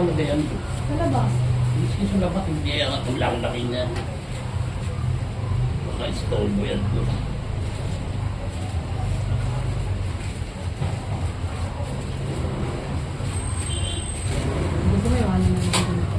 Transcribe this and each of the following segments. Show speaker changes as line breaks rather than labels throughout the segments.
nakalagayan ko.
Sa labas.
Miski sa labas, hindi yan ang laki niya. Baka istorbo yan ko.
Gusto mo yung ano na lang dito.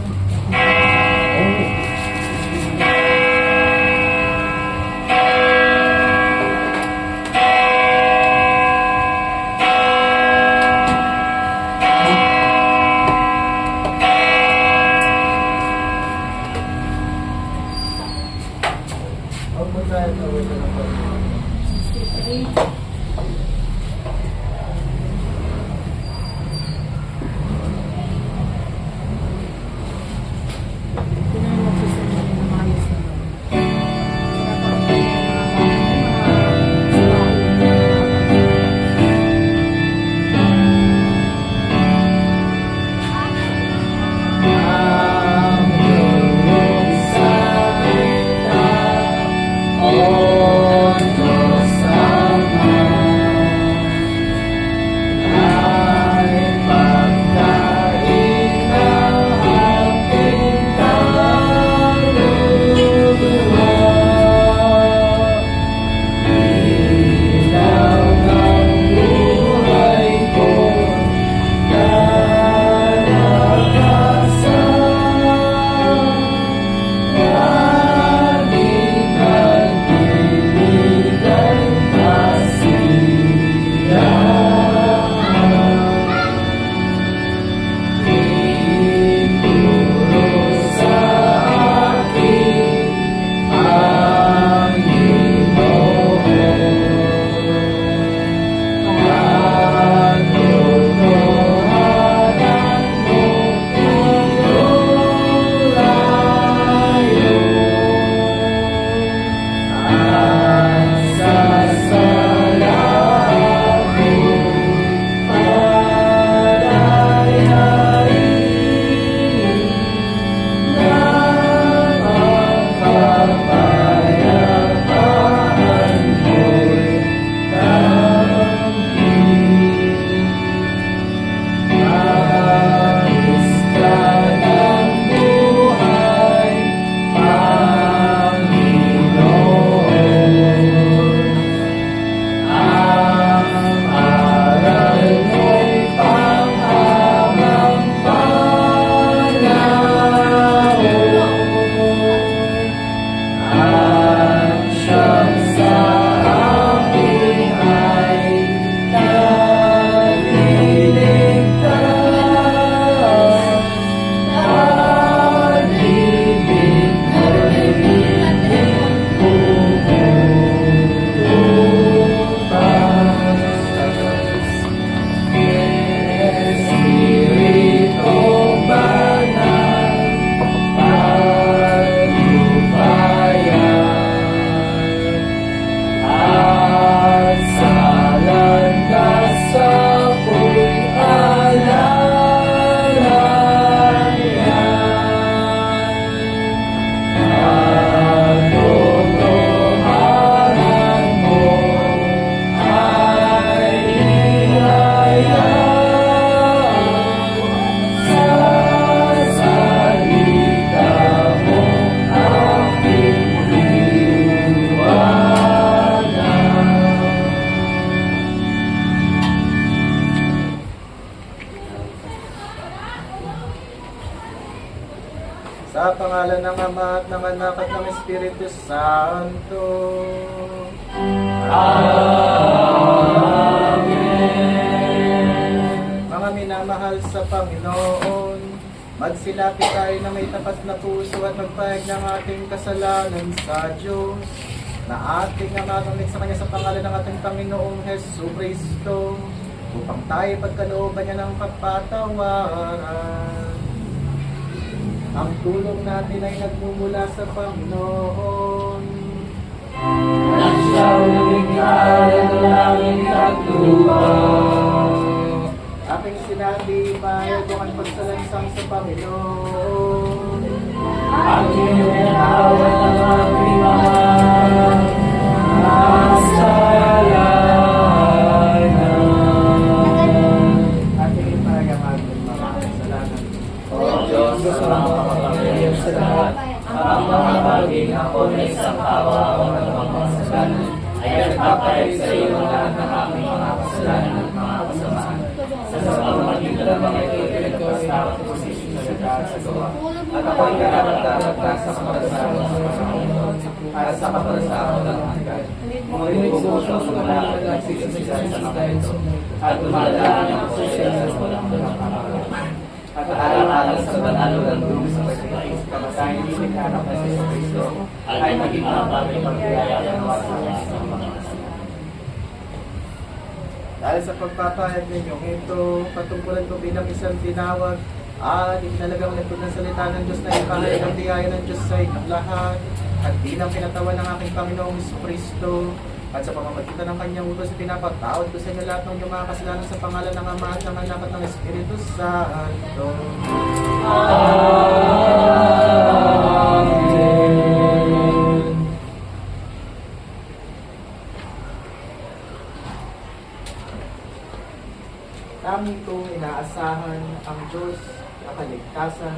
Sa pangalan ng Ama at ng Anak at ng Espiritu Santo. Amen. Mga minamahal sa Panginoon, magsilapit tayo na may tapat na puso at magpahayag ng ating kasalanan sa Diyos, na ating namagamit sa Kanya sa pangalan ng ating Panginoong Hesus Kristo, upang tayo pagkalooban niya ng kapatawaran. Ang tulong natin ay nagmumula sa Panginoon.
Nasa lumikaya ng langit at lupa.
Aking sinabi, pahayag ang pagsalansang sa Panginoon.
Aking inawat ang aking mga kasalanan.
Aking ipahayag ang ating mga kasalanan.
mga kapangyarihan sa lahat, ang mga bagay na ako na isang kawawa ng mga kasalanan, ay nagpapalit sa iyo ang lahat ng aming mga kasalanan at mga kasamaan. Sa pamamagitan ng mga ipinagpasta at posisyon na lahat sa gawa, at ako'y karapat-dapat sa kapalasahan sa Panginoon at sa kapalasahan ng hanggan. Ngunit bumuso sa mga at nagsisisigan sa mga ito, at dumadaan ang posisyon sa walang pagkakaroon. At alang-alang sa banal ng Diyos sa pagkakais, kamatayin ni Anak na si Kristo, ay maging mababay pagbiyaya ng wasawas ng mga kasalanan.
Dahil sa pagpapahayag ninyong ito, patungkulan ko bilang isang tinawag at itinalagang lingkod ng salita ng Diyos na ipahayag ang biyaya ng Diyos sa inyong lahat at bilang kinatawan ng aking Panginoong Kristo at sa pamamagitan ng kanyang utos, pinapatawad ko sa inyo lahat ng inyong mga kasalanan sa pangalan ng Ama at ng Anak at ng Espiritu Santo. Amen. Tanging kong inaasahan ang Diyos na kaligtasan,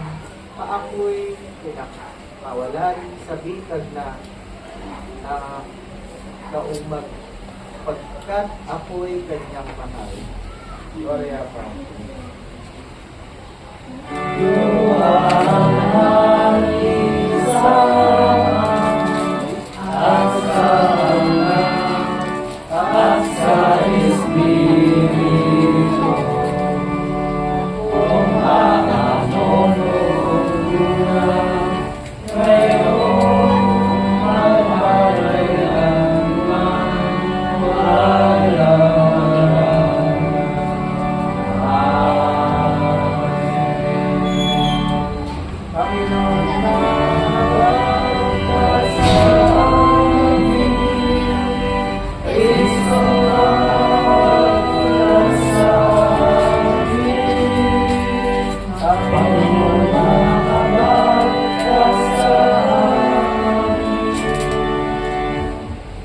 maako'y pinakawalan sa bitag na kaumag pagkat ako'y kanyang mahal. Gloria pa.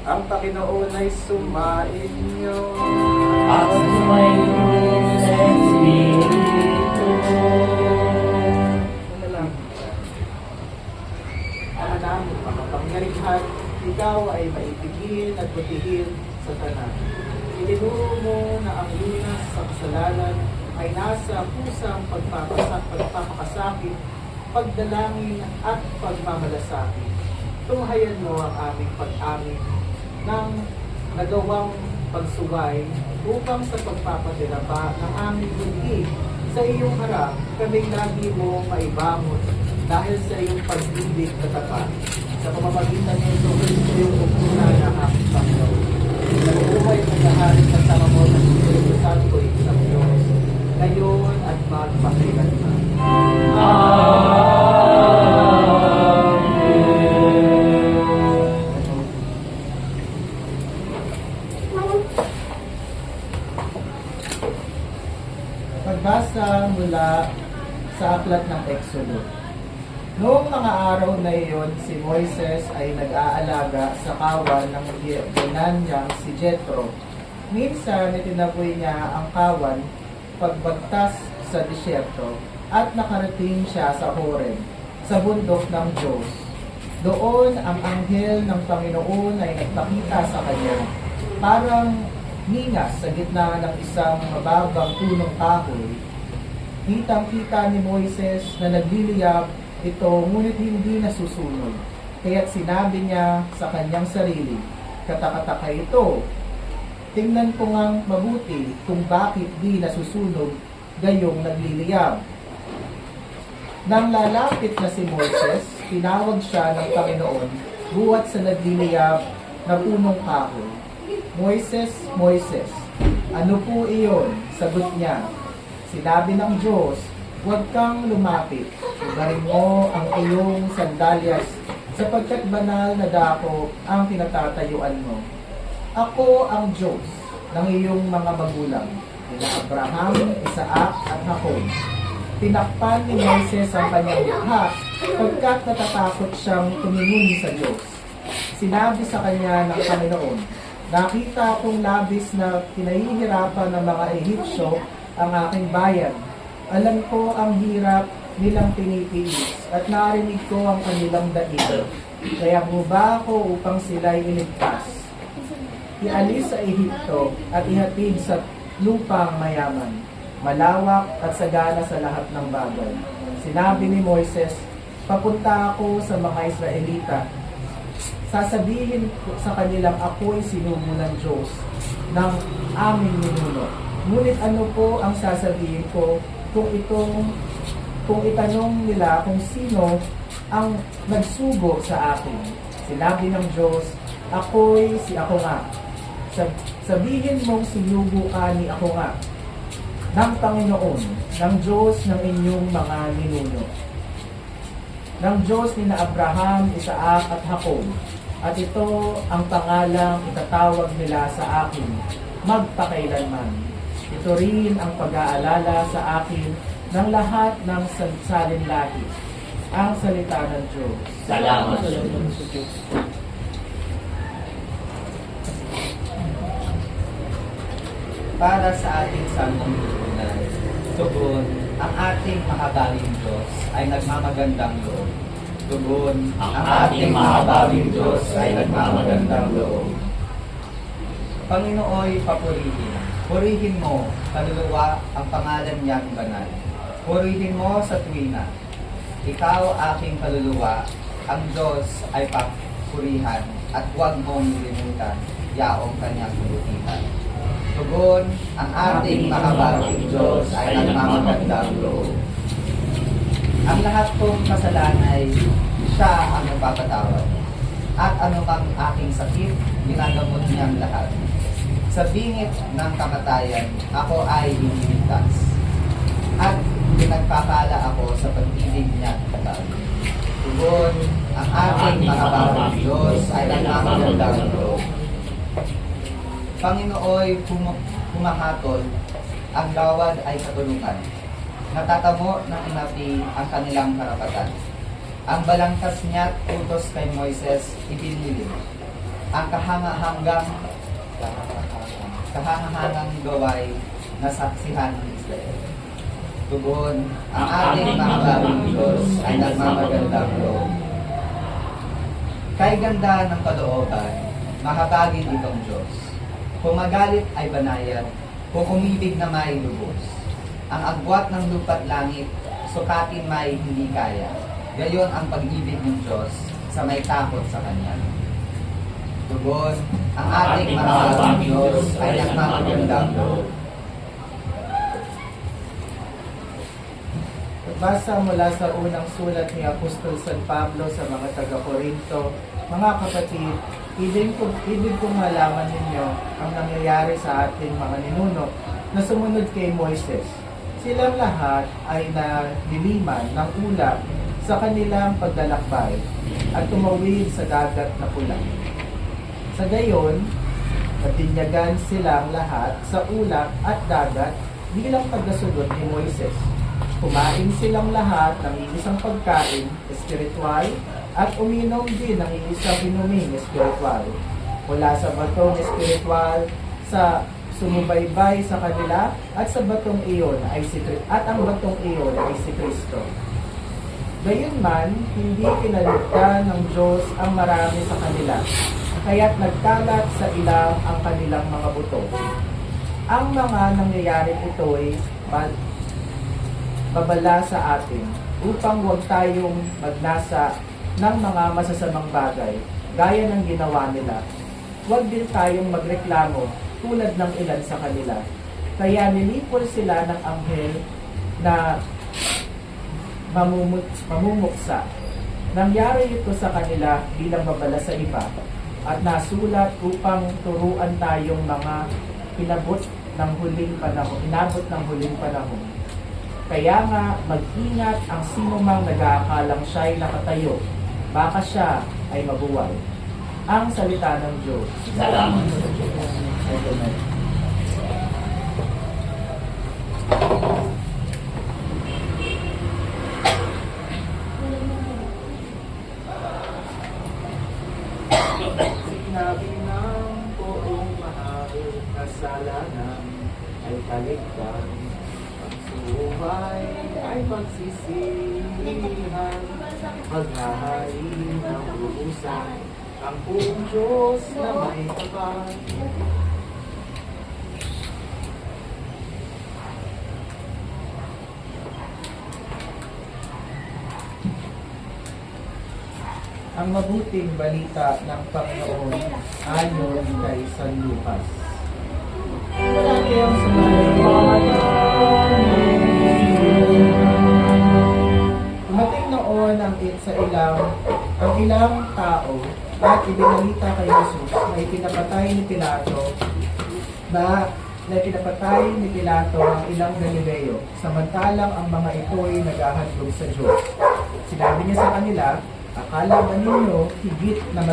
Ang Panginoon ay sumainyo.
At sumainyo sa Espiritu.
Ama namin, makapangyarihan, ikaw ay maibigin at butihin sa tanan. Itinuro mo na ang lunas sa kasalanan ay nasa pusang pagpapakasakit, pagdalangin at pagmamalasakit. Tunghayan mo ang aming pag-amin ng nagawang pagsuway upang sa pagpapadirapa ng aming buti sa iyong harap kaming lagi mo maibangon dahil sa iyong pag-ibig na tapat. Sa pamamagitan ng ito, Kristo yung upunan ng aming Panginoon. Nabubuhay ng lahat kasama mo ng Espiritu Santo isang Diyos, ngayon at magpakailanman. Pagbasa mula sa aklat ng Exodo. Noong mga araw na iyon, si Moises ay nag-aalaga sa kawan ng binan niyang si Jethro. Minsan, itinaboy niya ang kawan pagbagtas sa disyerto at nakarating siya sa Horeb, sa bundok ng Diyos. Doon, ang anghel ng Panginoon ay nagpakita sa kanya, parang ningas sa gitna ng isang mababang punong kahoy. Kitang-kita ni Moises na nagliliyab ito, ngunit hindi nasusunod. Kaya't sinabi niya sa kanyang sarili, katakataka ito. Tingnan ko ngang mabuti kung bakit di nasusunog gayong nagliliyab. Nang lalapit na si Moises, tinawag siya ng Panginoon buhat sa nagliliyab na punong kahoy. Moises, Moises, ano po iyon? Sagot niya. Sinabi ng Diyos, huwag kang lumapit. Ibarin mo ang iyong sandalyas sapagkat banal na dako ang pinatatayuan mo. Ako ang Diyos ng iyong mga magulang, nila Abraham, Isaac at Jacob. Tinakpan ni Moises ang kanyang mukha pagkat natatakot siyang tumingin sa Diyos. Sinabi sa kanya ng Panginoon, nakita kong labis na pinahihirapan ng mga Ehipsyo ang aking bayan. Alam ko ang hirap nilang tinitiis at narinig ko ang kanilang daig. Kaya bumaba ako upang sila'y iligtas. Ialis sa Ehipto at ihatid sa lupang mayaman, malawak at sagana sa lahat ng bagay. Sinabi ni Moises, papunta ako sa mga Israelita. Sasabihin ko sa kanilang ako'y sinugo ng Diyos ng aming ninuno. Ngunit ano po ang sasabihin ko kung itanong nila kung sino ang nagsugo sa akin? Sinabi ng Diyos, ako'y si ako nga. Sabihin mong sinugo ka ni ako nga ng Panginoon, ng Diyos ng inyong mga ninuno, ng Diyos ni na Abraham, Isaac at Jacob. At ito ang pangalang itatawag nila sa akin magpakailanman. Ito rin ang pag-aalala sa akin ng lahat ng salinlahi, ang salita ng Diyos.
Salamat.
Para sa ating santong lipunan, tugon, ang ating mahabaging Diyos ay nagmamagandang loob. Tugon,
Ang ating mahabaging Diyos ay nagmamagandang loob.
Panginooy papurihin. Purihin mo, kaluluwa, ang pangalan niyang banal. Purihin mo sa tuwina. Ikaw aking kaluluwa, ang Diyos ay papurihan at huwag mong lilimutan yaong kanyang kabutihan. Tugon, ang ating mahabaging Diyos ay nagmamagandang loob. Ang lahat kong kasalanan ay siya ang nagpapatawad. At anumang aking sakit, ginagamot niyang lahat. Sa bingit ng kamatayan, ako ay iniligtas. At pinagpapala ako sa pag-ibig niya katawad. Tugon, ang ating mahabaging Diyos ay nagmamagandang loob. Panginooy humahatol, ang gawad ay katulungan. Natatamo ng inapi ang kanilang karapatan. Ang balangkas niya't utos kay Moises ibinilin. Ang kahangahangang gaway na saksihan ng Israel. Tugon, ang ating mahabaging Diyos ay nagmamagandang loob. Kay ganda ng kalooban, mahabagin itong Diyos. Kung magalit ay banayan, kung umibig na may lubos. Ang agwat ng lupa't langit, sukatin may hindi kaya. Gayon ang pag-ibig ng Diyos sa may takot sa Kanya. Tugon, ang ating mahabaging Diyos ay nagmamagandang loob.
Basa mula sa unang sulat ni Apostol San Pablo sa mga taga-Corinto. Mga kapatid, ibig kong malaman ninyo ang nangyayari sa ating mga ninuno na sumunod kay Moises. Silang lahat ay naliliman ng ulap sa kanilang paglalakbay at tumawid sa dagat na pula. Sa gayon, natinyagan silang lahat sa ulap at dagat bilang pagkasunod ni Moises. Kumain silang lahat ng iisang pagkain, espiritual, at uminom din ng iisang inuming espiritual. Mula sa batong espiritual sa sumubaybay sa kanila at sa batong iyon ay ang batong iyon ay si Kristo. Gayunman, hindi kinaligtan ng Diyos ang marami sa kanila, kaya't nagkalat sa ilang ang kanilang mga buto. Ang mga nangyayari ito'y babala sa atin upang huwag tayong magnasa ng mga masasamang bagay gaya ng ginawa nila. Huwag din tayong magreklamo tulad ng ilan sa kanila. Kaya nilipol sila ng anghel na mamumuksa. Nangyari ito sa kanila bilang babala sa iba at nasulat upang turuan tayong mga inabot ng huling panahon. Kaya nga, mag-ingat ang sinumang nag-aakalang siya'y nakatayo, baka siya ay mabuwal. Ang salita ng Diyos.
Salamat.
Amen. Sinabi ng buong mahal, kasalanan ay kaligtan. Buhay ay pinagsisisihan, maghahain ng ubusan, ang buong Diyos na may tapat. Ang mabuting balita ng Panginoon ayon kay San Lucas. Marami ang Dumating noon ang ilang tao at ibinalita kay Jesus na ipinapatay ni Pilato ang ilang Galileo, samantalang ang mga ito'y naghahandog sa Diyos. Sinabi niya sa kanila, akala ba ninyo higit na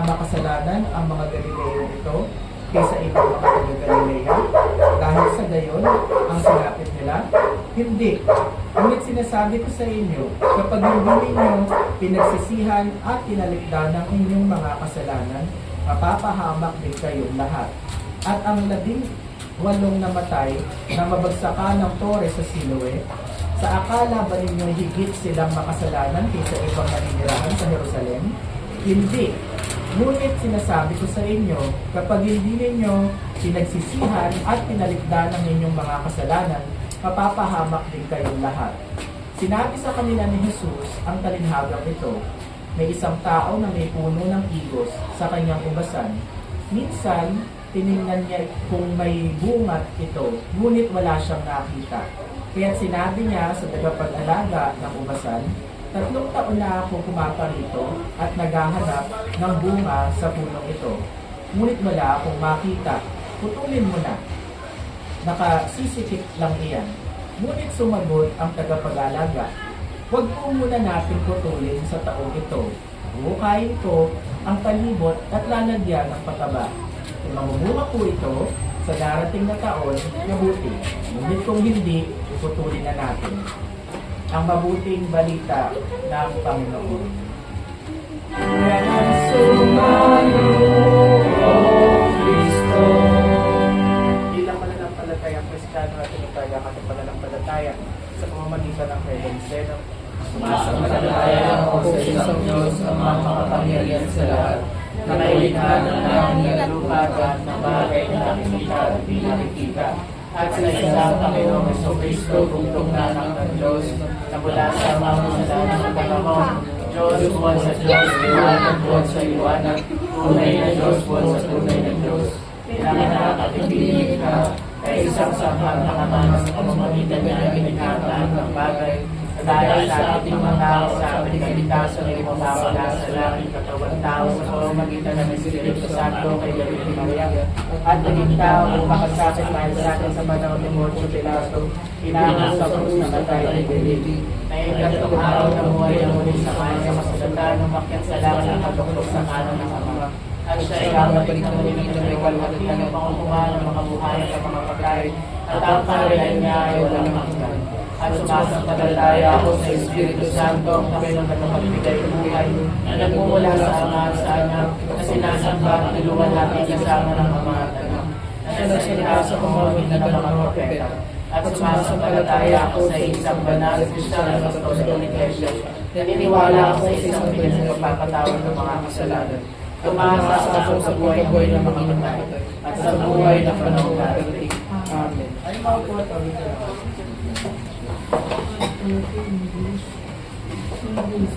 makasalanan ang mga Galileo ito kaysa ibang mga taga-Galilea? Dahil sa gayon, ang sinapit nila? Hindi. Ngunit sinasabi ko sa inyo, kapag hindi ninyo pinagsisihan at tinalikdan ang inyong mga kasalanan, mapapahamak din kayong lahat. At ang 18 namatay na mabagsakan ng tore sa Siloe, sa akala ba ninyo higit silang makasalanan kaysa ibang naninirahan sa Jerusalem? Hindi. Ngunit sinasabi ko sa inyo, kapag hindi ninyo pinagsisihan at pinalikdan ang inyong mga kasalanan, mapapahamak din kayong lahat. Sinabi sa kanila ni Jesus ang talinhagang ito, may isang tao na may puno ng higos sa kanyang ubasan. Minsan, tiningnan niya kung may bungat ito, ngunit wala siyang nakita. Kaya't sinabi niya sa tagapag-alaga ng ubasan, 3 taon na ako pumaparito at naghahanap ng bunga sa punong ito. Ngunit wala akong makita. Putulin mo na. Nakasisikip lang iyan. Ngunit sumagot ang tagapag-alaga, huwag po muna natin putulin sa taong ito. Buhukayin ko ang palibot at lalagyan ng pataba. Kung mamumunga po ito, sa darating na taon, mabuti. Ngunit kung hindi, iputulin na natin. Ang mabuting balita ng Panginoon. Sumayo, O Kristo. Bilang mananampalataya ang Kristiyano at tinataya ang ating pananampalataya sa pamamagitan ng Evangelyo.
Sumasampalataya ako sa isang Diyos ang makapangyarihan sa lahat, na nailikha ng langit at lupa at ng bagay na nakikita at di nakikita, at sa isang Panginoong Jesucristo, bugtong na ng Diyos, na mula sa mga kasalanan ng panahon, Diyos buwan sa Diyos, liwanag buwan sa liwanag, tunay na Diyos buwan sa tunay na Diyos, pinanganak at ipinigil ka, kay isang samang nakaman sa pamamagitan niya ang inikataang ng bagay, dahil sa ating mga sa ating kaligtasan ay mawawala sa langit katawan tao sa pamamagitan ng Espiritu Santo kay David Maria, at naging tao ang makasakit dahil sa atin sa panahon ni Poncio Pilato, pinahas sa krus na matay ay David. Na ikatlong araw na buhay ang muli sa kanya kasagandahan ng makyat sa langit ang katuklog sa kanan ng Ama. At siya ay babalik ng muli ng iwalwalati ng pangukuhan ng mga buhay at mga patay, at ang kanilang niya ay walang hanggan. At sumasampalataya ako sa Espiritu Santo na pinagkakapagbigay ng buhay na nagmumula sa Ama at sa Anak, na sinasamba at tulungan natin kasama ng Ama at Anak, na nagsasalita sa pamamagitan ng mga propeta. At sumasampalataya ako sa isang banal at Kristiyano na Apostolic Iglesia, naniniwala ako sa isang pinagpapatawad ng mga kasalanan, tumasa sa buhay ng mga patay, at sa buhay ng panahon darating. Amen.
Ay, maupo at awit.
English. English.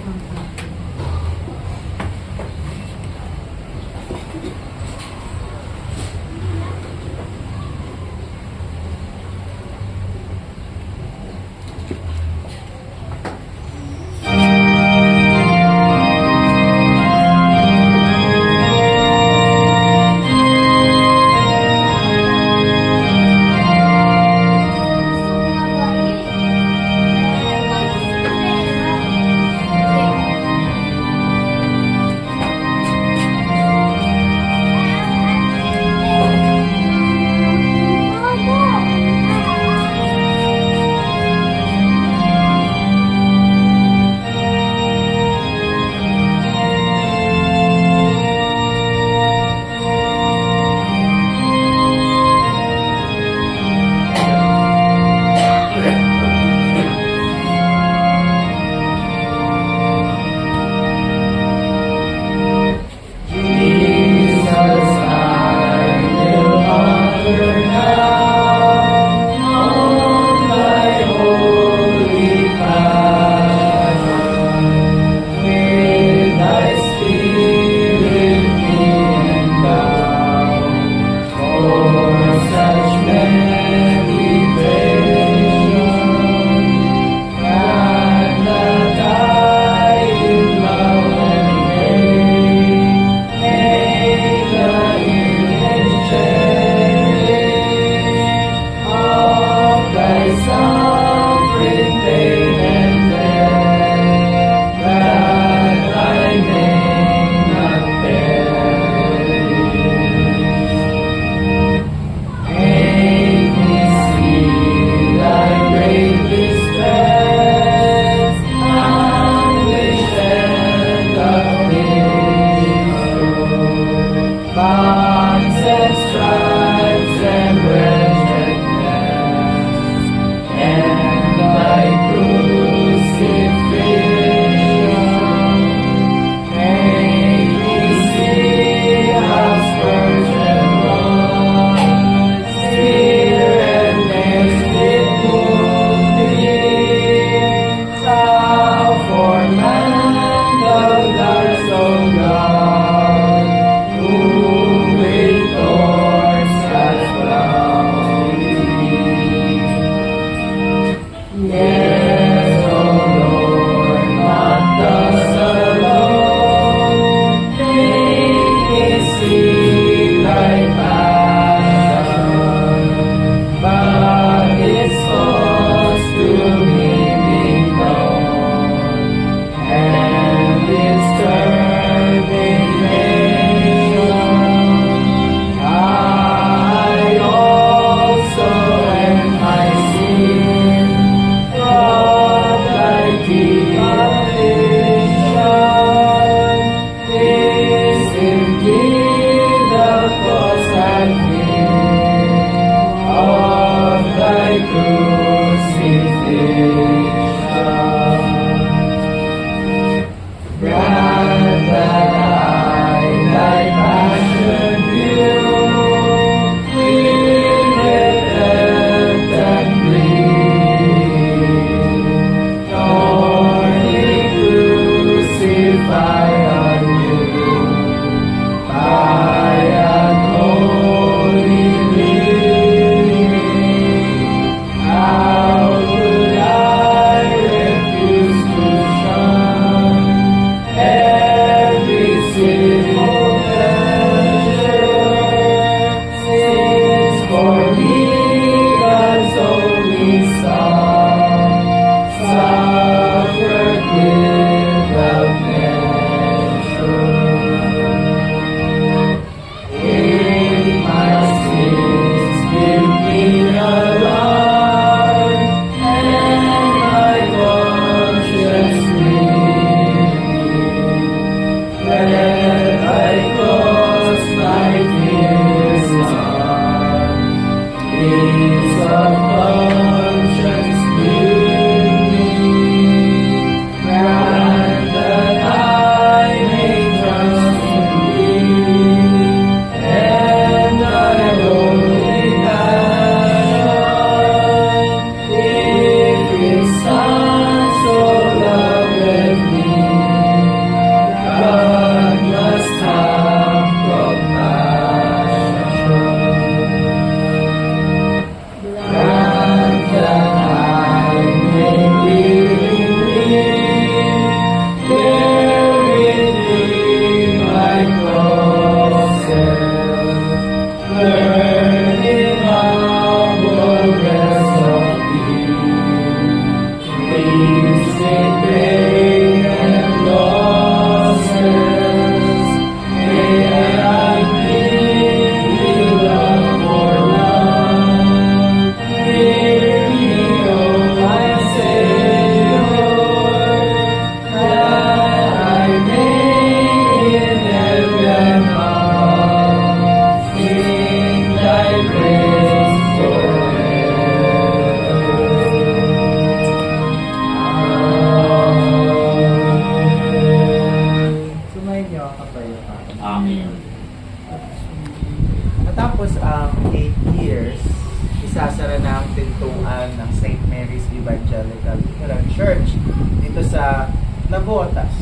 church dito sa Navotas.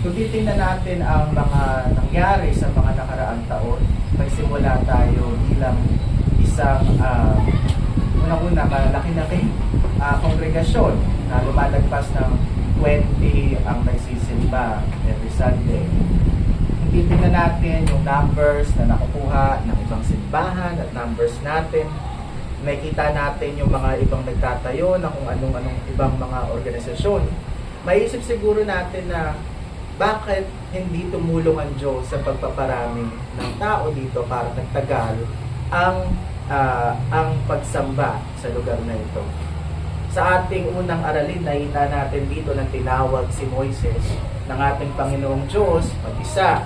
Kung titingnan natin ang mga nangyari sa mga nakaraang taon, nagsimula tayo bilang isang unang-una malaki-laki kongregasyon na lumalagpas ng 20 ang nagsisimba every Sunday. Kung titingnan natin yung numbers na nakukuha ng ibang simbahan at numbers natin, nakikita natin yung mga ibang nagtatayo na kung anong ibang mga organisasyon, maiisip siguro natin na bakit hindi tumulong ang Diyos sa pagpaparami ng tao dito para nagtagal ang pagsamba sa lugar na ito. Sa ating unang aralin, nakita natin dito na tinawag si Moises ng ating Panginoong Diyos mag-isa.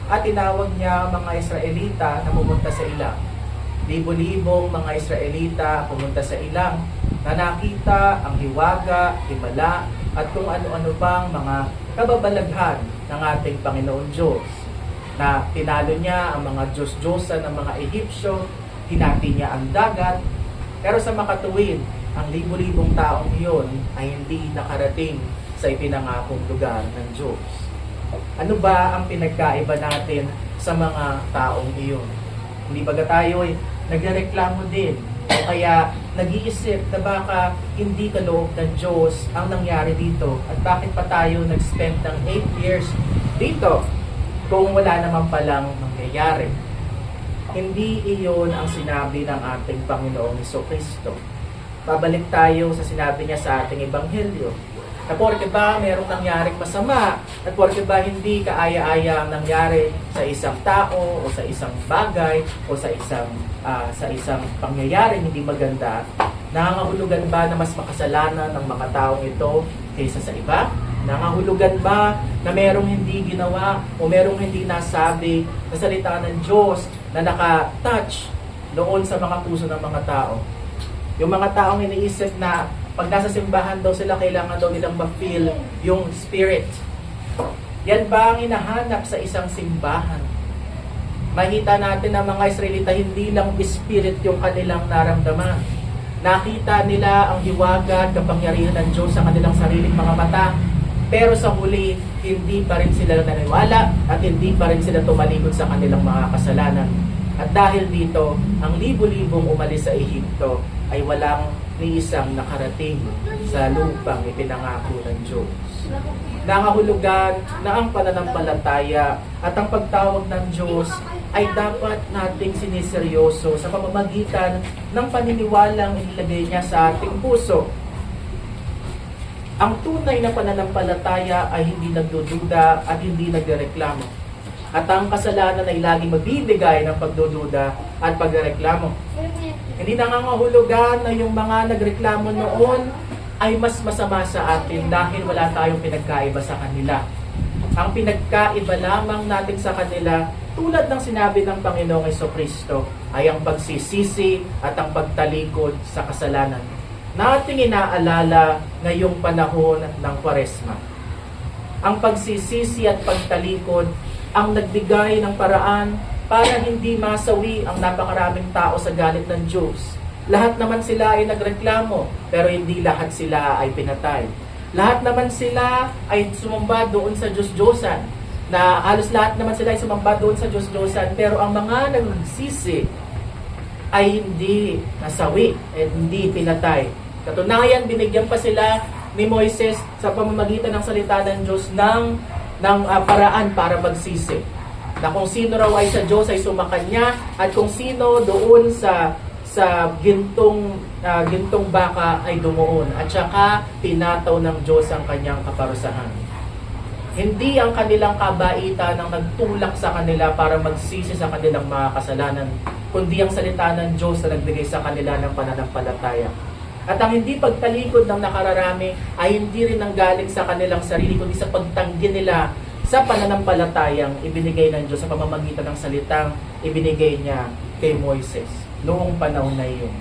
At tinawag niya mga Israelita na pumunta sa ilang. Libo-libong mga Israelita pumunta sa ilang na nakita ang hiwaga, himala, at kung ano-ano pang mga kababalaghan ng ating Panginoon Diyos. Na tinalo niya ang mga Diyos-Diyosan ng mga Ehipsyo, hinati niya ang dagat, pero sa makatuwid, ang libo-libong taong iyon ay hindi nakarating sa ipinangakong lugar ng Diyos. Ano ba ang pinagkaiba natin sa mga taong iyon? Hindi ba tayo ay nagreklamo din o kaya nag-iisip na baka hindi kaloob ng Diyos ang nangyari dito at bakit pa tayo nag-spend ng 8 years dito kung wala naman palang mangyayari? Hindi iyon ang sinabi ng ating Panginoong Jesucristo. Babalik tayo sa sinabi niya sa ating Ebanghelyo. Na porke ba merong nangyaring masama at porke ba hindi kaaya-aya ang nangyari sa isang tao o sa isang bagay o sa isang pangyayaring hindi maganda, nangangahulugan ba na mas makasalanan ng mga taong ito kaysa sa iba? Nangangahulugan ba na merong hindi ginawa o merong hindi nasabi na salita ng Diyos na naka-touch doon sa mga puso ng mga tao? Yung mga taong iniisip na pag nasa simbahan daw sila, kailangan daw nilang ma-feel yung spirit. Yan ba ang hinahanap sa isang simbahan? Makita natin na mga Israelita, hindi lang spirit yung kanilang naramdaman. Nakita nila ang hiwaga at kapangyarihan ng Diyos sa kanilang sariling mga mata. Pero sa huli, hindi pa rin sila naniwala at hindi pa rin sila tumalikod sa kanilang mga kasalanan. At dahil dito, ang libo-libong umalis sa Ehipto ay walang ni isang nakarating sa lupang ipinangako ng Diyos. Nangahulugan na ang pananampalataya at ang pagtawag ng Diyos ay dapat nating siniseryoso sa pamamagitan ng paniniwalang inilagay niya sa ating puso. Ang tunay na pananampalataya ay hindi nagdududa at hindi nagreklamo. At ang kasalanan ay laging magbibigay ng pagdududa at pagreklamo. Hindi nangangahulugan na yung mga nagreklamo noon ay mas masama sa atin dahil wala tayong pinagkaiba sa kanila. Ang pinagkaiba lamang natin sa kanila, tulad ng sinabi ng Panginoong Jesucristo, ay ang pagsisisi at ang pagtalikod sa kasalanan. Nating inaalala ngayong panahon ng Kwaresma. Ang pagsisisi at pagtalikod ang nagbigay ng paraan para hindi masawi ang napakaraming tao sa galit ng Diyos. Lahat naman sila ay nagreklamo, pero hindi lahat sila ay pinatay. Lahat naman sila ay sumamba doon sa Diyos-Diyosan, na halos lahat naman sila ay sumamba doon sa Diyos-Diyosan, pero ang mga nagsisi ay hindi nasawi at hindi pinatay. Katunayan, binigyan pa sila ni Moises sa pamamagitan ng salita ng Diyos ng paraan para magsisi. Na kung sino raw ay sa Diyos ay sumakanya at kung sino doon sa gintong baka ay dumuon at saka tinataw ng Diyos ang kanyang kaparusahan. Hindi ang kanilang kabaitan ang nagtulak sa kanila para magsisi sa kanilang mga kasalanan, kundi ang salita ng Diyos na nagbigay sa kanila ng pananampalataya. At ang hindi pagtalikod ng nakararami ay hindi rin nanggaling sa kanilang sarili, kundi sa pagtanggi nila sa pananampalatayang ibinigay ng Diyos sa pamamagitan ng salitang ibinigay niya kay Moises noong panahon na iyon.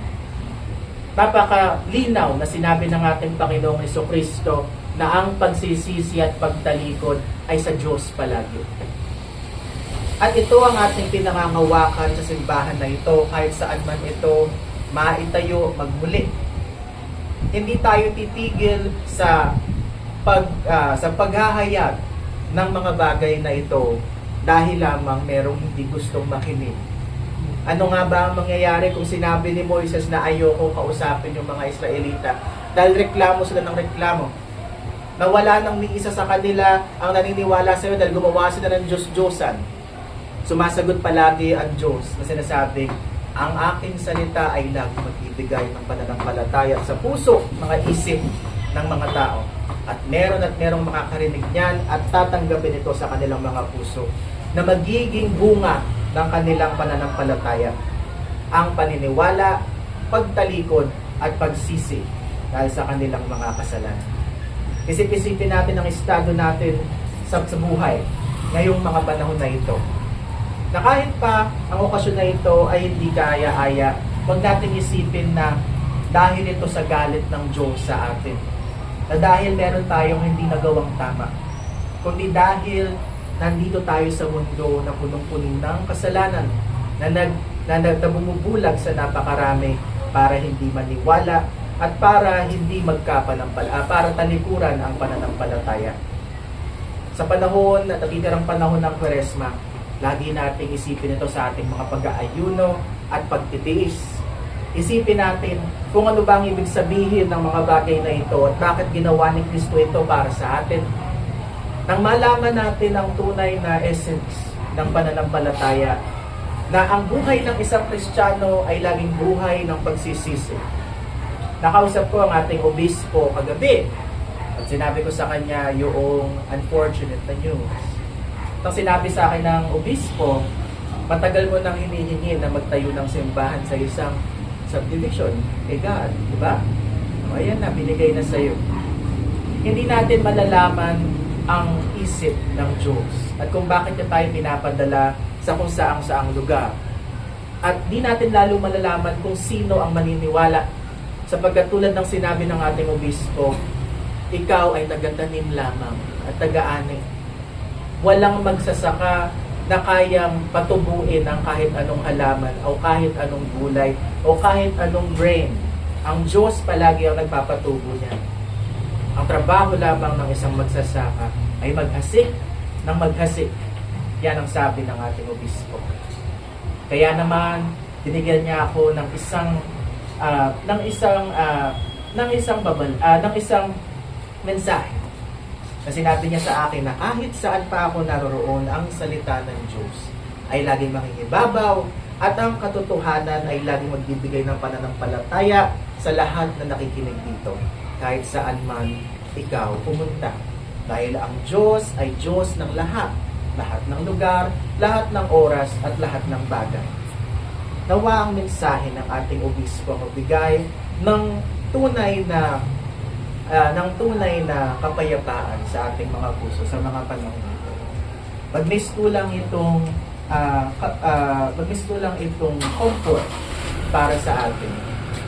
Napakalinaw na sinabi ng ating Panginoong Jesucristo na ang pagsisisi at pagtalikod ay sa Diyos palagi. At ito ang ating pinangangawakan sa simbahan na ito, kahit saan man ito maitayo magmuli. Hindi tayo titigil sa sa paghahayag ng mga bagay na ito dahil lamang merong hindi gustong makinig. Ano nga ba ang mangyayari kung sinabi ni Moises na ayoko kausapin yung mga Israelita? Dahil reklamo sila ng reklamo. Nawala nang ni isa sa kanila ang naniniwala sa iyo dahil gumawa sila ng Diyos-Diyosan. Sumasagot palagi ang Diyos na sinasabing, ang aking salita ay lagi magbibigay ng pananampalataya sa puso, mga isip ng mga tao. At merong makakarinig niyan at tatanggapin ito sa kanilang mga puso na magiging bunga ng kanilang pananampalataya. Ang paniniwala, pagtalikod at pagsisi dahil sa kanilang mga kasalanan. Isip-isipin natin ang estado natin sa buhay ngayong mga panahon na ito. Na kahit pa ang okasyon na ito ay hindi kaya-aya, huwag natin isipin na dahil ito sa galit ng Diyos sa atin. Na dahil meron tayong hindi nagawang tama. Kundi dahil nandito tayo sa mundo na punong-punin ng kasalanan na bumubulag sa napakarami para hindi maniwala at para hindi para talikuran ang pananampalataya. Sa panahon at natitirang panahon ng Kwaresma, lagi nating isipin ito sa ating mga pag-aayuno at pagtitiis. Isipin natin kung ano ba ang ibig sabihin ng mga bagay na ito at bakit ginawa ni Kristo ito para sa atin. Nang malaman natin ang tunay na essence ng pananampalataya, na ang buhay ng isang Kristiyano ay laging buhay ng pagsisisi. Nakausap ko ang ating obispo kagabi at sinabi ko sa kanya yung unfortunate na news. Nang sinabi sa akin ng obispo, matagal mo nang hinihingi na magtayo ng simbahan sa isang subdivision. God, di ba? O, ayan na, binigay na sa'yo. Hindi natin malalaman ang isip ng Diyos at kung bakit niya tayo pinapadala sa kung saang lugar. At di natin lalo malalaman kung sino ang maniniwala. Sapagkat tulad ng sinabi ng ating obispo, ikaw ay tagatanim lamang at taga-ani. Walang magsasaka na kayang patubuin ang kahit anong halaman o kahit anong gulay o kahit anong grain. Ang Diyos palagi ang nagpapatubo niya. Ang trabaho lamang ng isang magsasaka ay maghasik ng maghasik. Yan ang sabi ng ating obispo. Kaya naman, binigyan niya ako ng isang mensahe. Na sinabi niya sa akin na kahit saan pa ako naroroon, ang salita ng Diyos ay laging mangingibabaw at ang katotohanan ay laging magbibigay ng pananampalataya sa lahat na nakikinig dito. Kahit saan man ikaw pumunta. Dahil ang Diyos ay Diyos ng lahat. Lahat ng lugar, lahat ng oras at lahat ng bagay. Nawa ang mensahe ng ating obispo magbigay ng tunay na kapayapaan sa ating mga puso sa mga panahon nito. Magmistulang itong comfort para sa atin.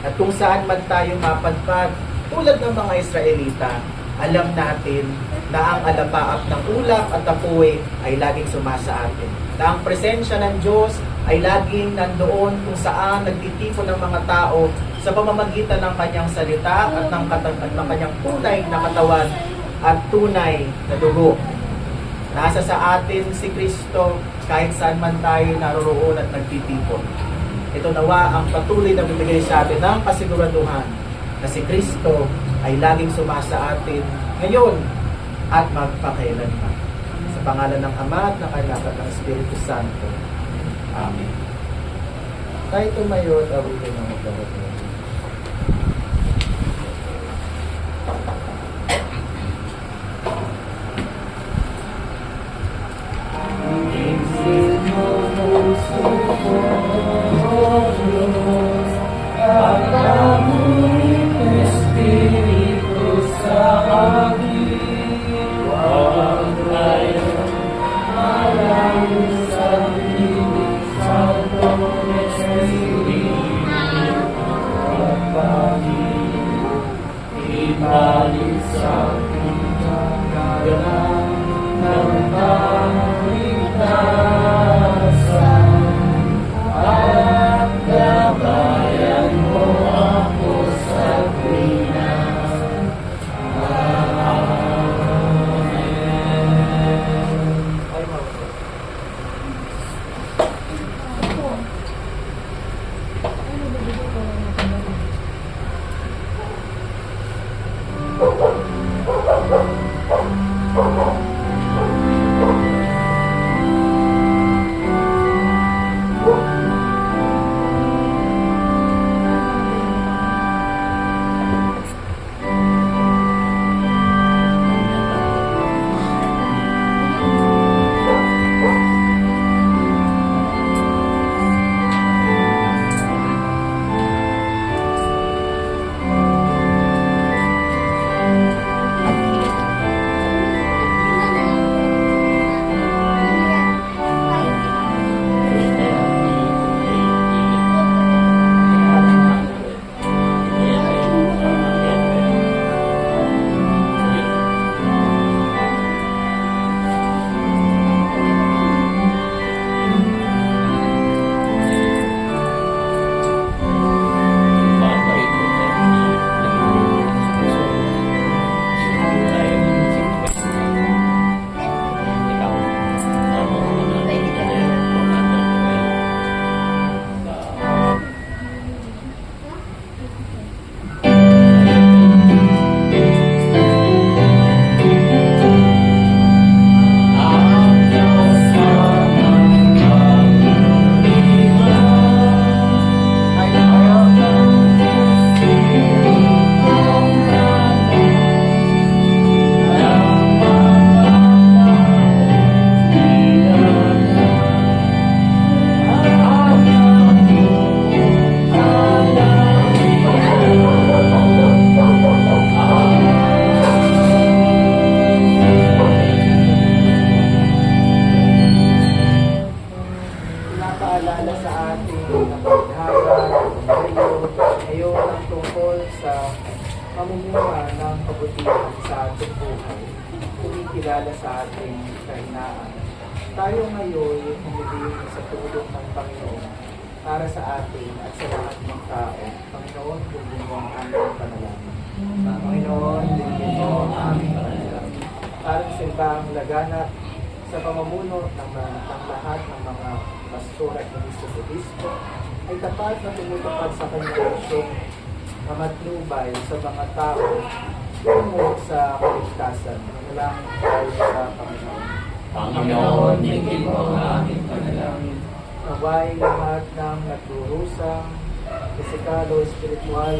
At kung saan man tayo mapadpad, tulad ng mga Israelita, alam natin na ang alapaap ng ulap at apoy ay laging sumasa atin. Na ang presensya ng Diyos ay laging nandoon kung saan nagtitipon ng mga tao sa pamamagitan ng kanyang salita at ng kanyang tunay na katawan at tunay na dugo. Nasa sa atin si Kristo kahit saan man tayo naroroon at nagtitipon. Ito nawa ang patuloy na bibigay sa atin ng kasiguraduhan na si Kristo ay laging sumasa atin ngayon at magpakailanman. Sa pangalan ng Ama at ng Anak at ng Espiritu Santo. Amen. Tayo tumayo at awitin ng magdawat. sa ating buhay, kumikilala sa ating kahinaan. Tayo ngayon humiling sa tulong ng Panginoon para sa atin at sa lahat ng tao. Panginoon, tulungan mo ang aming panalangin. Panginoon, tulungan mo ang aming panalangin. Para sa simbahang laganap sa pamumuno ng lahat ng mga pastor at ministro sa Obispo, ay tapat na tumutupad sa kanyang misyong na matnubay sa mga tao tungo sa kaligtasan. Manalangin tayo sa Panginoon.
Panginoon, dinggin mo ang aming panalangin.
Naway lahat ng nagdurusang, pisikal o espiritual,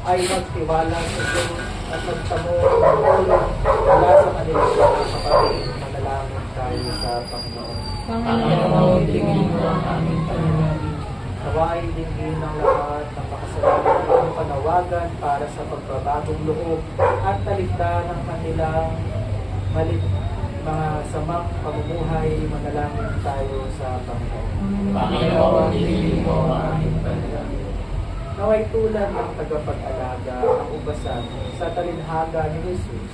ay magtiwala sa Diyos at magtamo ng tulong mula sa kanilang mga kapatid. Manalangin tayo sa Panginoon.
Panginoon, dinggin mo ang aming panalangin.
Naway dinggin ng lahat ng makasalanan ang panawagan para sa pagbabagong loob at talikdan ng kanilang mga samang pamumuhay. Manalangin tayo sa Panginoon.
Panginoon, dinggin mo ang aming panalangin.
Naway tulad ng tagapag-alaga ang ubasan sa talinhaga ni Jesus,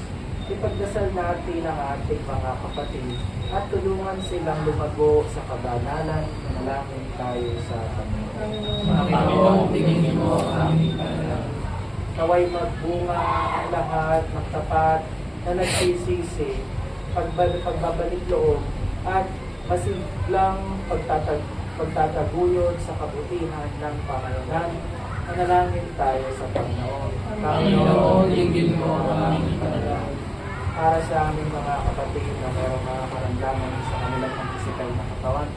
ipagdasal natin ang ating mga kapatid at tulungan silang lumago sa kabanalan. Manalangin tayo sa Panginoon.
Panginoon, dinggin mo ang aming panalangin.
Naway magbunga ang lahat ng tapat na nagsisisi, pagbabalik loob at masiglang pagtataguyod sa kabutihan ng pamayanan. Manalangin tayo sa Panginoon.
Panginoon, dinggin mo ang aming panalangin.
Para sa aming mga kapatid na mayroong mga karamdaman sa kanilang mga pisikal na katawan,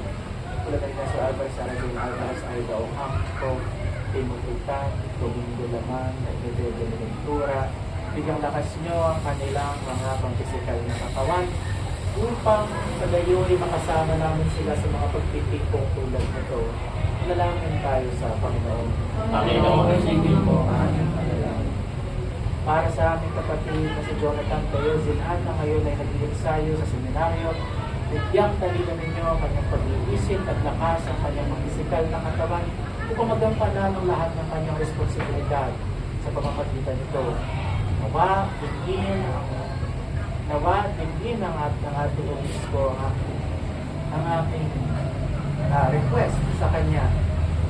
tulad ay nasa Albert, sa Rajin Alvarez, Aida Ohangko, Timututan, Domingo Laman, Edwin Ventura, bigang lakas nyo ang kanilang mga pangpisikal na katawan upang sa gayoy makasama namin sila sa mga pagtitipong tulad nito. Manalangin tayo sa Panginoon.
Panginoon, dinggin mo ang aming panalangin.
Para sa aming kapatid na si Jonathan Tayo Zinhan na ngayon ay nag-iensayo sa seminaryo, bigyang talino ninyo ang kanyang pag-iisip at lakas ang kanyang physical na katawan upang magampanan ng lahat ng kanyang responsibilidad sa pamamagitan nito. Nawa, dinggin ang ating obispo ang ating request sa kanya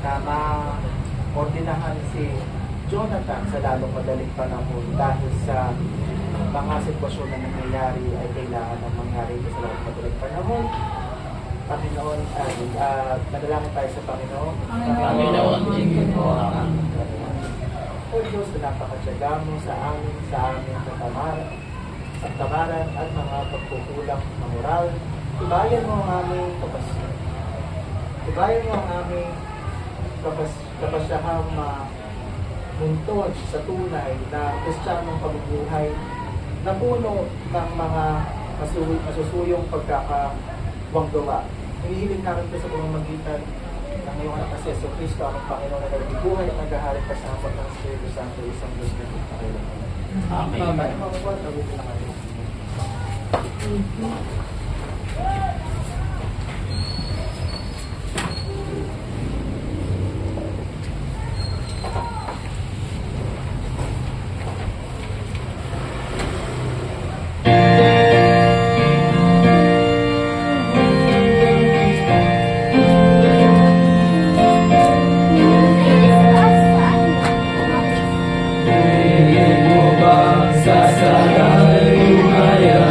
na ma-ordinahan si Jonathan sa lalong madaling panahon dahil sa mga sitwasyon na nangyayari ay kailangan na mangyari sa lalong madaling panahon. Panginoon, manalangin tayo sa Panginoon.
Panginoon, dinggin mo ang aming panalangin.
O Diyos, na napakatyaga mo sa aming katamaran at mga pagkukulang ng moral. Ibayan mo ang aming kapasyahang muntod sa tunay na kristyanong pamumuhay na puno ng mga masusuyong pagkakawanggawa. Hinihiling namin ito sa pamamagitan ng iyong anak na si Yesu Cristo, ang Panginoon na nagbubuhay at nag-ahari pa sa apat ng Espiritu Santo, isang Diyos na kailangan.
Amen.
Tayo mga kapatid, nabuti na kayo.
Sa sarang lumaya,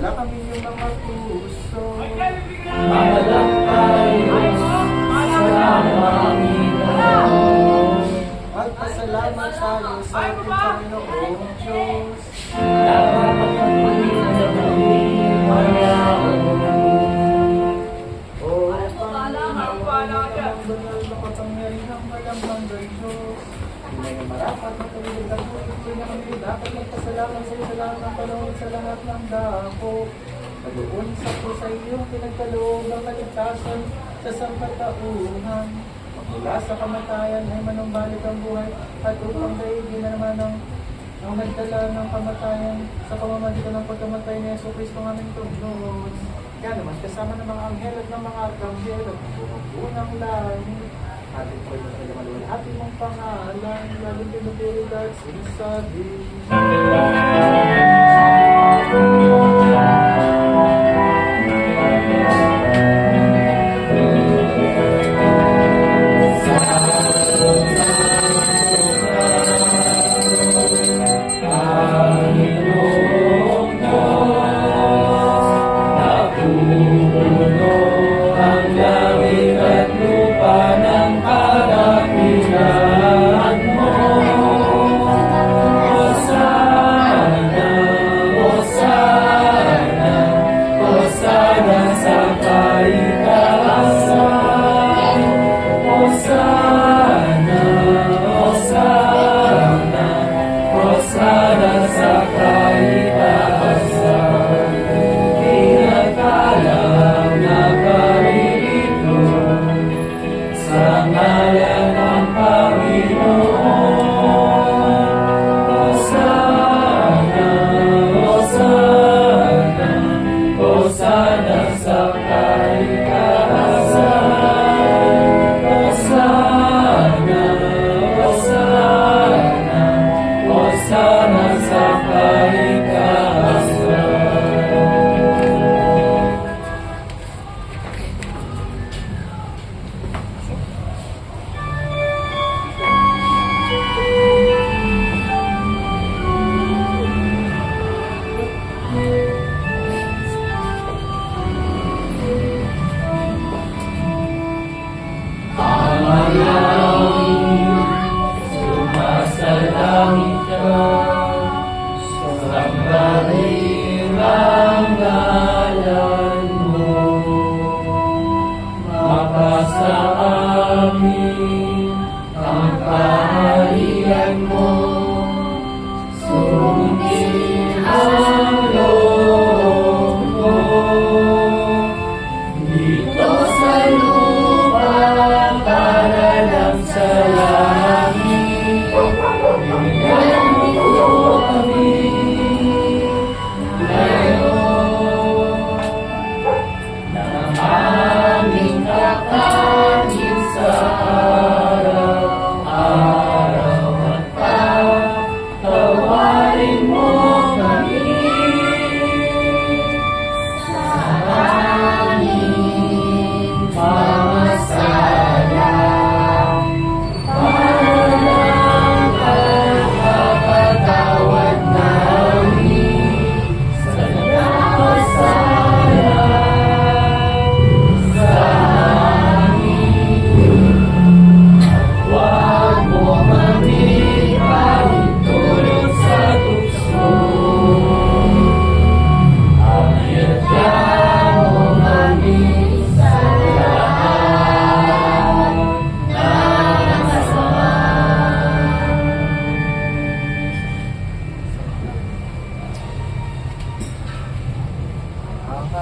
Dala kami yung mga puso.
Magalakbay, sama aming Panginoon.
Magpasalamat tayo sa ating Panginoong Diyos.
Napakapagpunin na kami, Panginoon.
O Panginoon, walang banal na kapangyarihang walang hanggan Diyos. Tunay na marapat na kami ang buhay na kami dapat magpasalamat sa iyo sa lahat ng panahon sa lahat ng dako. Pag-uun sa iyong pinagkaloob ang kaligtasan sa sangkatauhan. Mula sa kamatayan ay manumbalik ang buhay at upang daigin na naman ang nagdala ng kamatayan sa pamamagitan ng pagkamatay ni Yesu Cristo ng aming Diyos. Kaya naman kasama ng mga anghel at ng mga arkanghel at ng unang langit. Atin po ito sa maluwal ating mong pangalan, lalo pinupuri at sinasabi.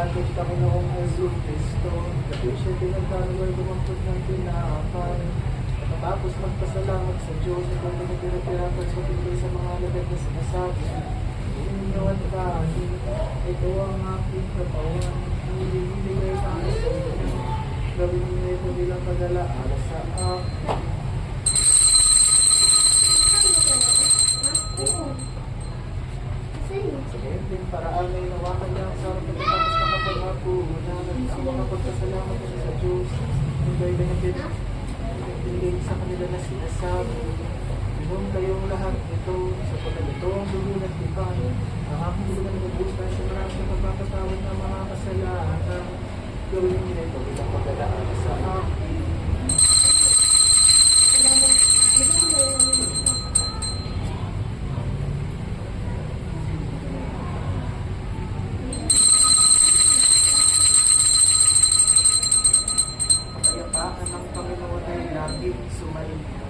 ating Panginoong Jesus Cristo, kasi siya pinagkaroon lumangkot ng tinapay. Matapos magpasalamat sa Diyos at kung pinagpirapirapan sa tingin sa mga alagad na sinasabi, ininyo at kanin, ito ang aking katawan, nilibigay kami sa inyo. Gawin niyo ito bilang pag-alaala sa akin. Sa ganyan paraan ay nawakan niya ang sarap at tapos nakapaghapunan at ang mga pagkasalamat niya sa Diyos. Hingay na nagpinigay sa kanila na sinasabi, inom kayong lahat nito, sa pagkalito ang dulo at iban, ang aking dulo na nagbusta sa maraming magpapatay. Gawin niyo ito bilang paglalaan sa kapayapaan ng Panginoon ay laging sumainyo.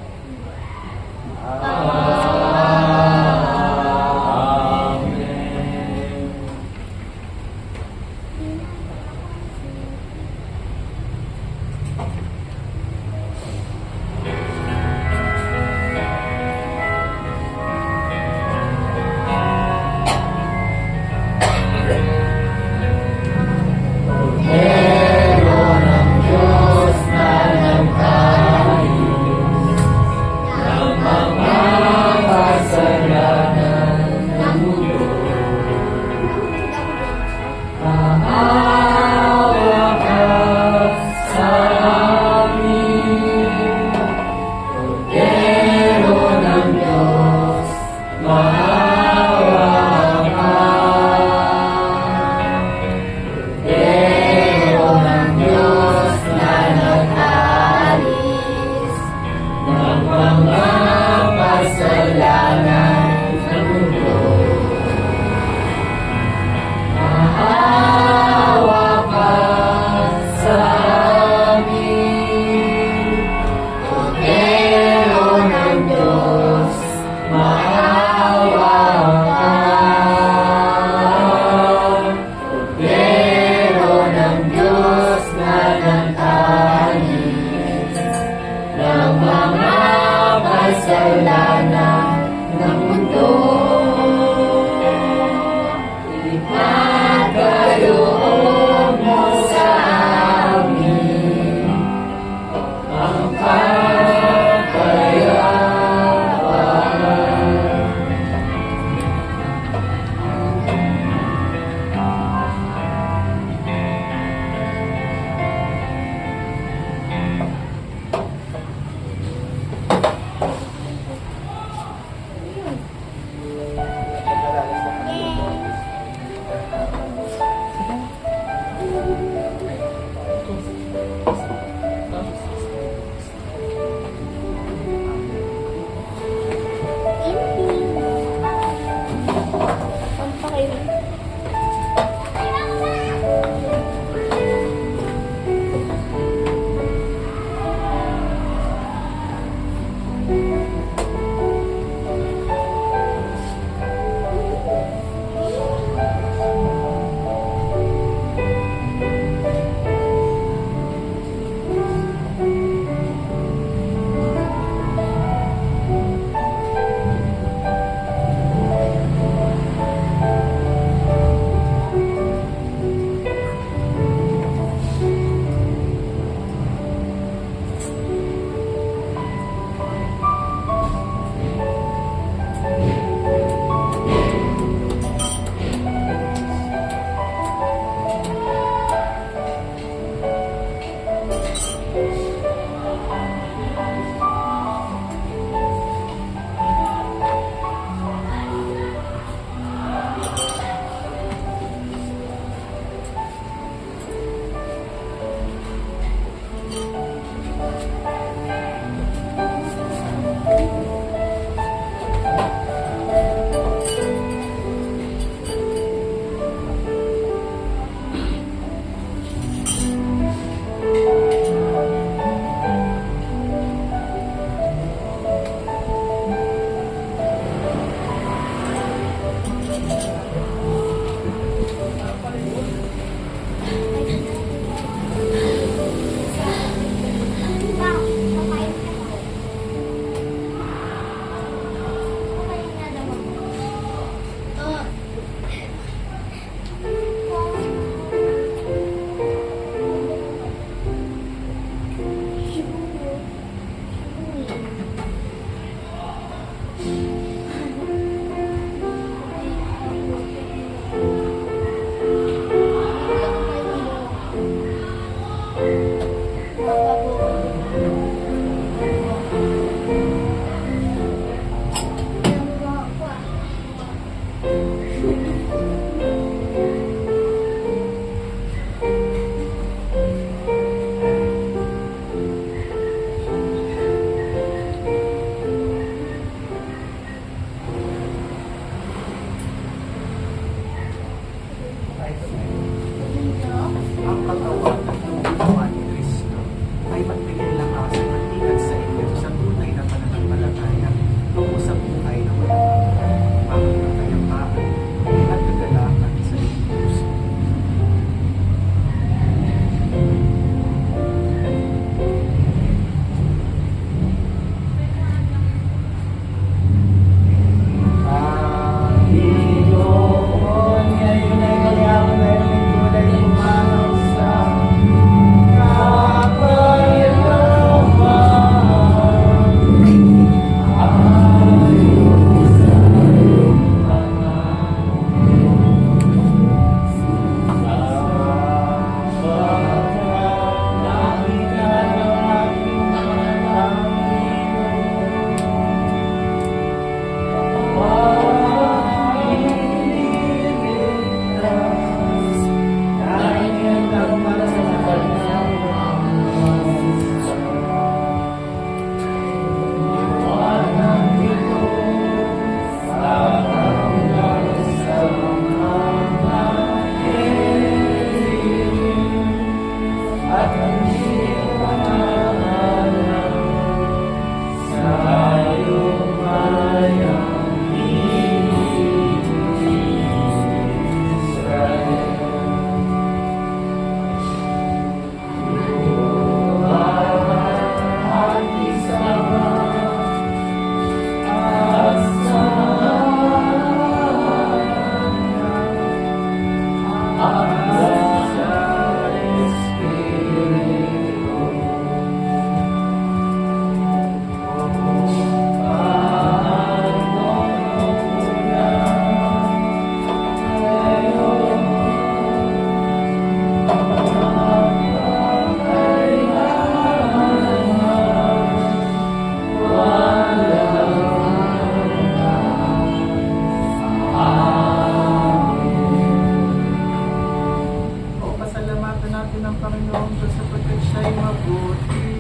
natin ang Panginoon Diyos sapagkat siya'y mabuti.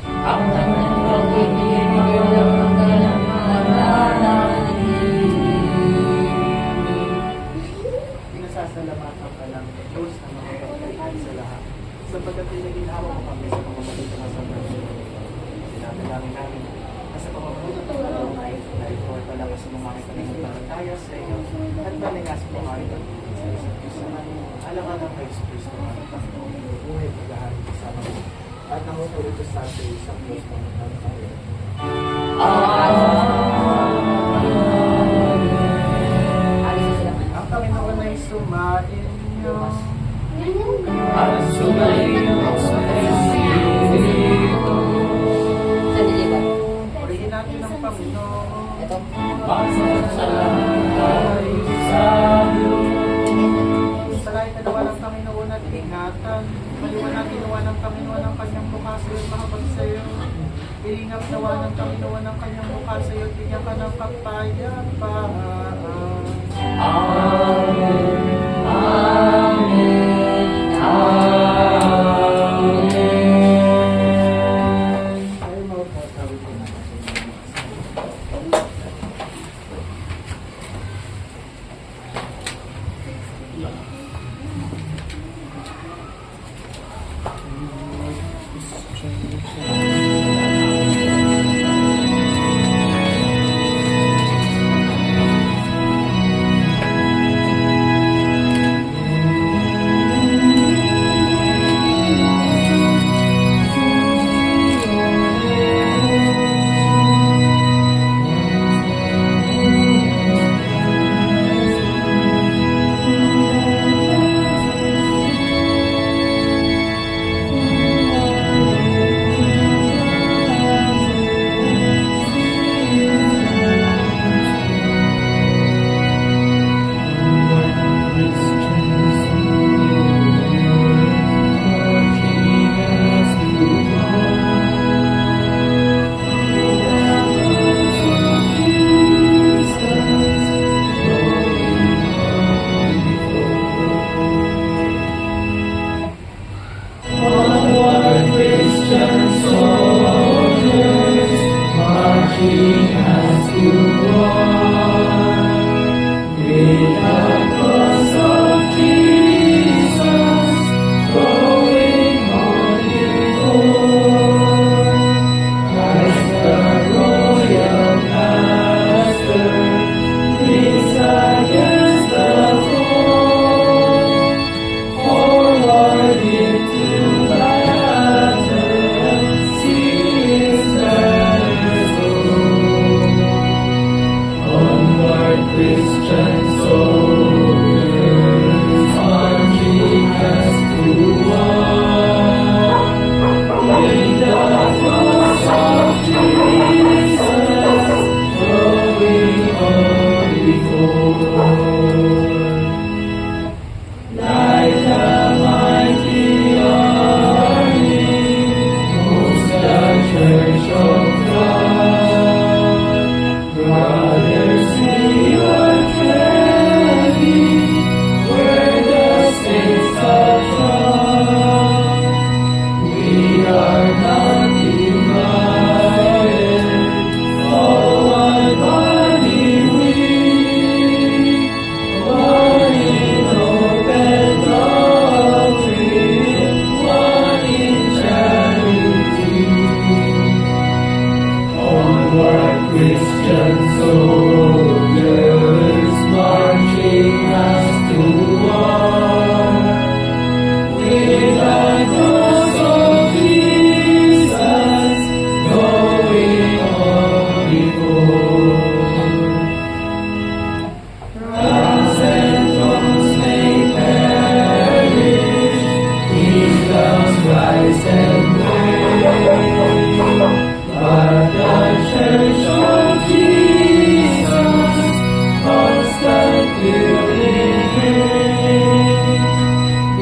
Ang tanong pag-ibig ng kanyang mananalig.
Pinasasalamatan ka lang, Diyos na makapagpalitan sa lahat. Sapagkat pinaginawa mo kami sa pamamagitan ng Santo. Dinadalangin namin na sa pamamagitan ng Panginoon na ito ay palakas mo mga pananampalataya sa iyo at balikas mo mga ito sa isa't isa. Alang-alang kay Kristo ang Panginoon. Buhay paghahari kasama mo at namutuloy sa sa isang Diyos na magkakaroon. Ang Panginoon ay sumain niyo.
At sumayin mo sa Espiritu.
Purihin natin ang Panginoon.
Pasasalamat tayo sa iyo.
Salain na nawa ng Panginoon at ingatan. Maliwan natin nawa ng Panginoon ang kanyang mukha sa iyo at mahabag sa iyo. Ilingap nawa ng Panginoon ang kanyang mukha sa iyo at bigyan ka ng kapayapaan.
Amen. Amen. Amen.
Tayo maupo ko na.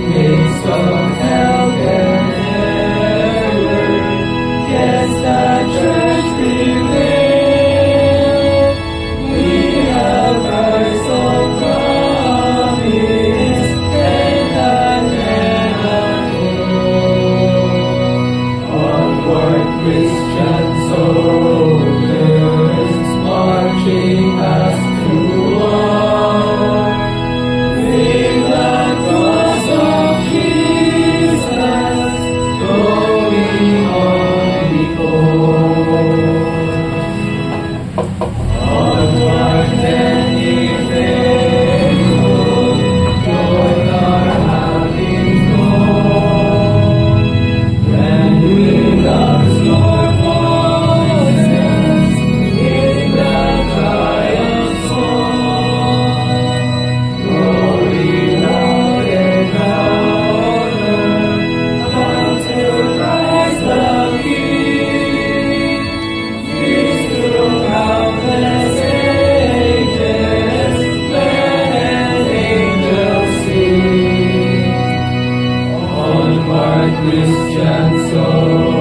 Midst of hell, Christian soul.